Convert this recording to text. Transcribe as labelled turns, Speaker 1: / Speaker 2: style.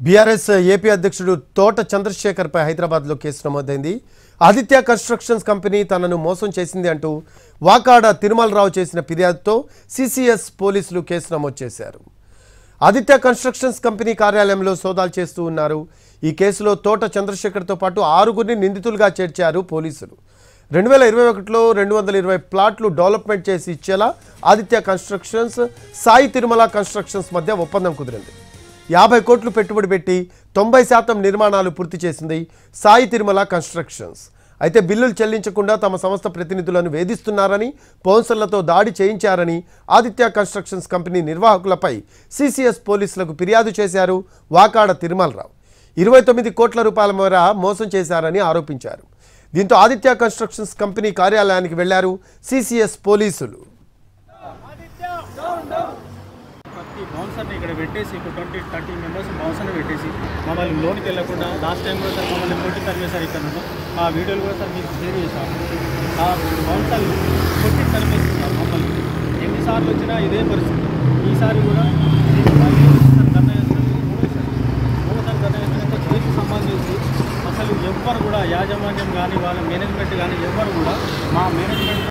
Speaker 1: BRS AP అధ్యక్షుడు తోట చంద్రశేఖర్పై హైదరాబాద్లో కేసు నమోదైంది. ఆదిత్య కన్స్ట్రక్షన్స్ కంపెనీ తనను మోసం చేసింది అంటూ వాకాడ తిరుమలరావు చేసిన ఫిర్యాదుతో సిసిఎస్ పోలీసులు కేసు నమోదు చేశారు. ఆదిత్య కన్స్ట్రక్షన్స్ కంపెనీ కార్యాలయంలో సోదాలు చేస్తూ ఉన్నారు. ఈ కేసులో తోట చంద్రశేఖర్తో పాటు 6గురిని నిందితులుగా చేర్చారు పోలీసులు. 2021లో 220 ప్లాట్లు డెవలప్మెంట్ చేసి ఇచ్చేలా ఆదిత్య కన్స్ట్రక్షన్స్, సాయి తిరుమల కన్స్ట్రక్షన్స్ మధ్య ఒప్పందం కుదిరింది. 50 కోట్లు పెట్టుబడి పెట్టి 90% నిర్మాణాలు పూర్తి చేసింది సాయి తిరుమల కన్స్ట్రక్షన్స్. అయితే బిల్లులు చెల్లించకుండా తమ సంస్థ ప్రతినిధులను వేధిస్తున్నారని, స్పాన్సర్లతో దాడి చేయించారని ఆదిత్య కన్స్ట్రక్షన్స్ కంపెనీ నిర్వాహకులపై సిసిఎస్ పోలీసులకు ఫిర్యాదు చేశారు వాకాడ తిరుమలరావు. 29 కోట్ల రూపాయల మేర మోసం చేశారని ఆరోపించారు. దీంతో ఆదిత్య కన్స్ట్రక్షన్స్ కంపెనీ కార్యాలయానికి వెళ్లారు సిసిఎస్ పోలీసులు.
Speaker 2: బౌన్సర్ని ఇక్కడ పెట్టేసి ఇప్పుడు 20-30 మెంబర్స్ బౌన్సర్ని పెట్టేసి మమ్మల్ని లోన్కి వెళ్ళకుండా లాస్ట్ టైం కూడా సార్ మమ్మల్ని కొట్టి తరిమేశారు. ఇక్కడ ఆ వీడియోలు కూడా సార్ మీకు షేర్ చేశాను. ఆ బౌన్సర్లు కొట్టి తరిమేస్తున్నారు మమ్మల్ని. ఎన్నిసార్లు వచ్చినా ఇదే పరిస్థితి. ఈసారి కూడా మళ్ళీ ధర్నా చేస్తున్నారు. మూడోసారి ధర్నా చేస్తున్నారు. దీనికి సంబంధించి అసలు ఎవ్వరు కూడా యాజమాన్యం కానీ వాళ్ళ మేనేజ్మెంట్ కానీ ఎవ్వరు కూడా మా మేనేజ్మెంట్